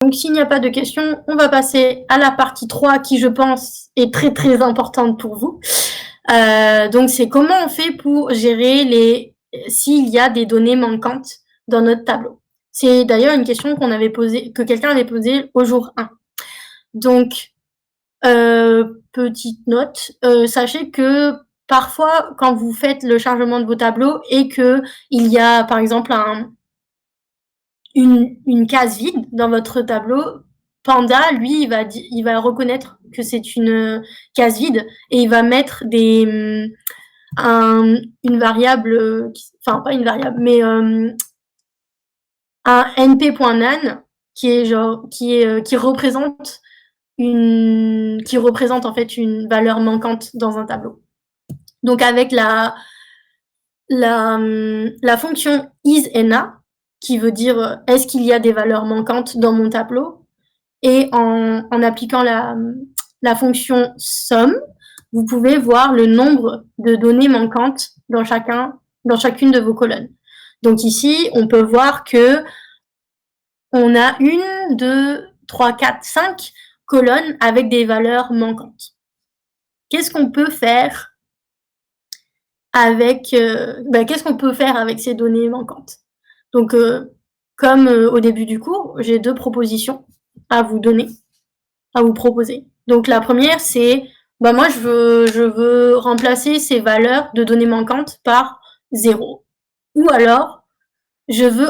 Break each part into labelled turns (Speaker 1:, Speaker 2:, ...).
Speaker 1: Donc s'il n'y a pas de questions, on va passer à la partie 3 qui, je pense, est très très importante pour vous. Donc c'est comment on fait pour gérer s'il y a des données manquantes dans notre tableau. C'est d'ailleurs une question que quelqu'un avait posée au jour 1. Donc, petite note, sachez que parfois, quand vous faites le chargement de vos tableaux et qu'il y a, par exemple, une case vide dans votre tableau, Panda, lui, il va reconnaître que c'est une case vide et il va mettre une variable, enfin pas une variable, mais un np.nan qui représente en fait une valeur manquante dans un tableau. Donc avec la fonction isEna, qui veut dire est-ce qu'il y a des valeurs manquantes dans mon tableau, et en appliquant la fonction sum, vous pouvez voir le nombre de données manquantes dans chacune de vos colonnes. Donc ici, on peut voir que on a 1, 2, 3, 4, 5 colonnes avec des valeurs manquantes. Qu'est-ce qu'on peut faire avec ces données manquantes? Donc, comme au début du cours, j'ai 2 propositions à vous proposer. Donc la première, c'est moi je veux remplacer ces valeurs de données manquantes par 0. Ou alors je veux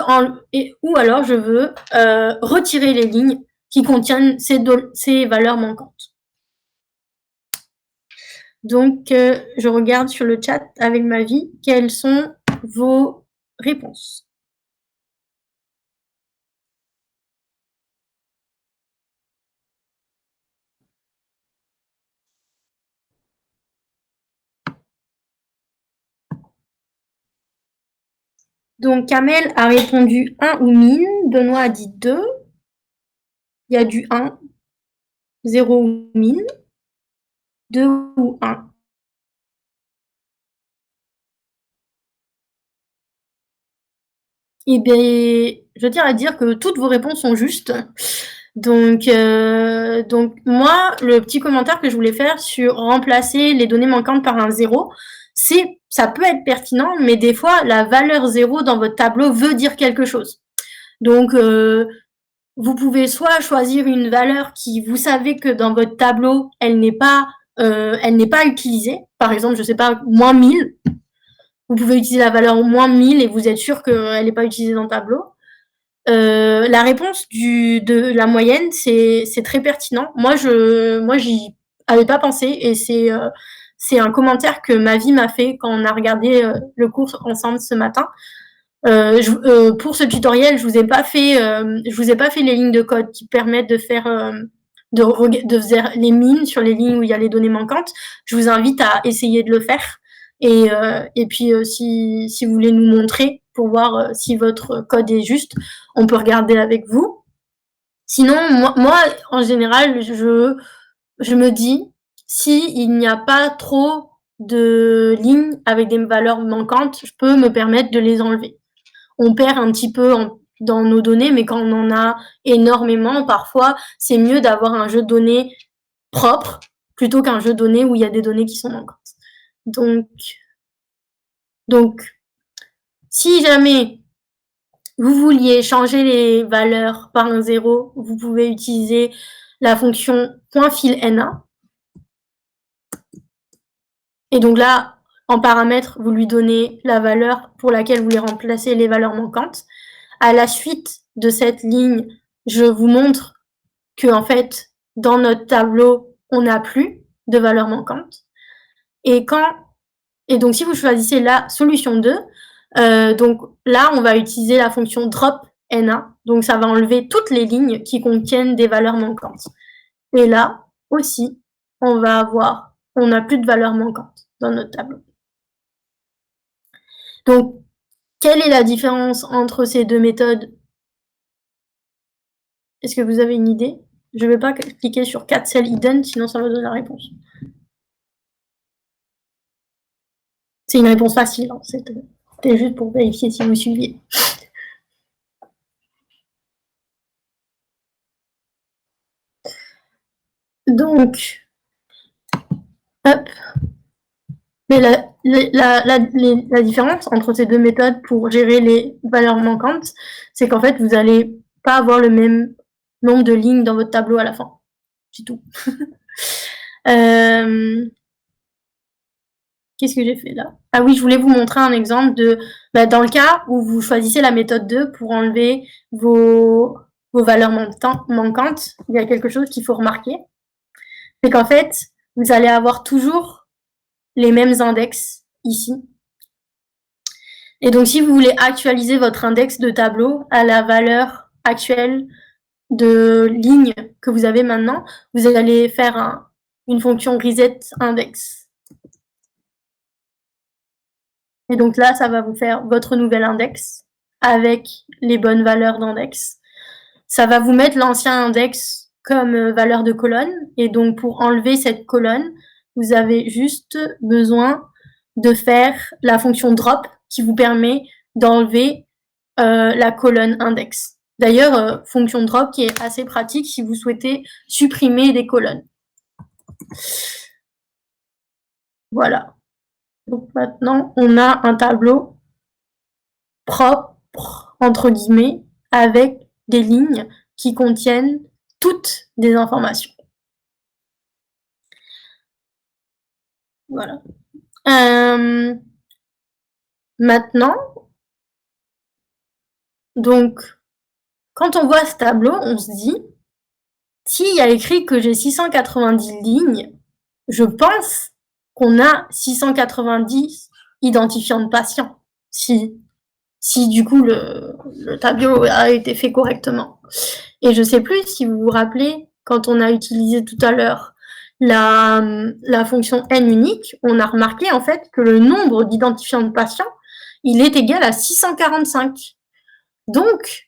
Speaker 1: retirer les lignes qui contiennent ces valeurs manquantes. Donc je regarde sur le chat avec ma vie quelles sont vos réponses. Donc, Kamel a répondu 1 ou 1000. Benoît a dit 2. Il y a du 1, 0 ou 1000, 2 ou 1. Eh bien, je tiens à dire que toutes vos réponses sont justes. Donc moi, le petit commentaire que je voulais faire sur remplacer les données manquantes par un 0, ça peut être pertinent, mais des fois, la valeur 0 dans votre tableau veut dire quelque chose. Donc, vous pouvez soit choisir une valeur qui, vous savez que dans votre tableau, elle n'est pas utilisée. Par exemple, je sais pas, moins 1000. Vous pouvez utiliser la valeur moins 1000 et vous êtes sûr qu'elle n'est pas utilisée dans le tableau. La réponse de la moyenne, c'est très pertinent. Moi, j'y avais pas pensé et c'est un commentaire que ma vie m'a fait quand on a regardé le cours ensemble ce matin. Pour ce tutoriel, je vous ai pas fait les lignes de code qui permettent de faire les mines sur les lignes où il y a les données manquantes. Je vous invite à essayer de le faire. Et puis, si vous voulez nous montrer pour voir si votre code est juste, on peut regarder avec vous. Sinon, moi en général, je me dis, s'il n'y a pas trop de lignes avec des valeurs manquantes, je peux me permettre de les enlever. On perd un petit peu dans nos données, mais quand on en a énormément, parfois, c'est mieux d'avoir un jeu de données propre plutôt qu'un jeu de données où il y a des données qui sont manquantes. Donc, si jamais vous vouliez changer les valeurs par un 0, vous pouvez utiliser la fonction .filNA. Et donc là, en paramètre, vous lui donnez la valeur pour laquelle vous voulez remplacer les valeurs manquantes. À la suite de cette ligne, je vous montre que, en fait, dans notre tableau, on n'a plus de valeurs manquantes. Et donc, si vous choisissez la solution 2, donc là, on va utiliser la fonction drop_na. Donc, ça va enlever toutes les lignes qui contiennent des valeurs manquantes. Et là aussi, on n'a plus de valeurs manquantes dans notre tableau. Donc, quelle est la différence entre ces deux méthodes? Est-ce que vous avez une idée? Je ne vais pas cliquer sur 4 cell hidden, sinon ça va donner la réponse. C'est une réponse facile, hein. C'était juste pour vérifier si vous suiviez. Donc, hop. Mais la différence entre ces deux méthodes pour gérer les valeurs manquantes, c'est qu'en fait, vous n'allez pas avoir le même nombre de lignes dans votre tableau à la fin. C'est tout. Qu'est-ce que j'ai fait là? Ah oui, je voulais vous montrer un exemple de dans le cas où vous choisissez la méthode 2 pour enlever vos valeurs manquantes, il y a quelque chose qu'il faut remarquer. C'est qu'en fait, vous allez avoir toujours les mêmes index ici. Et donc, si vous voulez actualiser votre index de tableau à la valeur actuelle de ligne que vous avez maintenant, vous allez faire une fonction reset index. Et donc là, ça va vous faire votre nouvel index avec les bonnes valeurs d'index. Ça va vous mettre l'ancien index comme valeur de colonne. Et donc, pour enlever cette colonne, vous avez juste besoin de faire la fonction drop qui vous permet d'enlever la colonne index. D'ailleurs, fonction drop qui est assez pratique si vous souhaitez supprimer des colonnes. Voilà. Donc maintenant, on a un tableau propre, entre guillemets, avec des lignes qui contiennent toutes des informations. Voilà. Maintenant, donc, quand on voit ce tableau, on se dit, s'il y a écrit que j'ai 690 lignes, je pense qu'on a 690 identifiants de patients, si du coup le tableau a été fait correctement. Et je ne sais plus si vous vous rappelez, quand on a utilisé tout à l'heure la fonction n unique, on a remarqué en fait que le nombre d'identifiants de patients, il est égal à 645. Donc,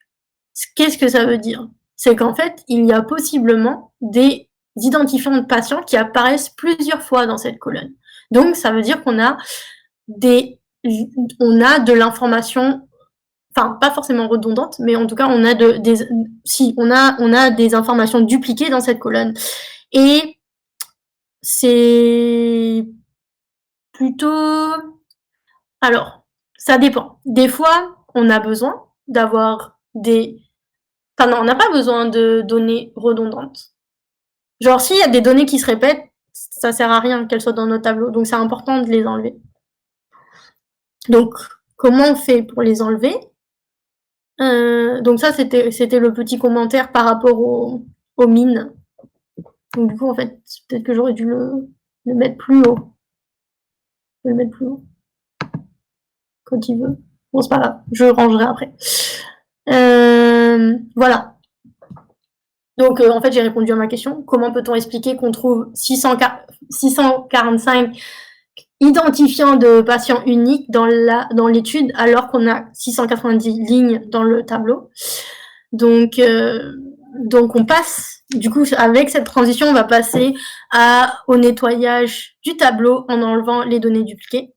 Speaker 1: qu'est-ce que ça veut dire? C'est qu'en fait, il y a possiblement des identifiants de patients qui apparaissent plusieurs fois dans cette colonne. Donc, ça veut dire qu'on a de l'information, enfin, pas forcément redondante, mais en tout cas, on a des informations dupliquées dans cette colonne. Et c'est plutôt... Alors, ça dépend. Des fois, on a besoin d'avoir des... Enfin non, on n'a pas besoin de données redondantes. Genre, s'il y a des données qui se répètent, ça sert à rien qu'elles soient dans notre tableau. Donc, c'est important de les enlever. Donc, comment on fait pour les enlever? Donc ça, c'était le petit commentaire par rapport aux mines. Donc, du coup, en fait, peut-être que j'aurais dû le mettre plus haut. Je vais le mettre plus haut. Quand il veut. Bon, c'est pas grave. Je rangerai après. Voilà. Donc, en fait, j'ai répondu à ma question. Comment peut-on expliquer qu'on trouve 645 identifiants de patients uniques dans l'étude alors qu'on a 690 lignes dans le tableau? Donc, on passe, du coup, avec cette transition, on va passer au nettoyage du tableau en enlevant les données dupliquées.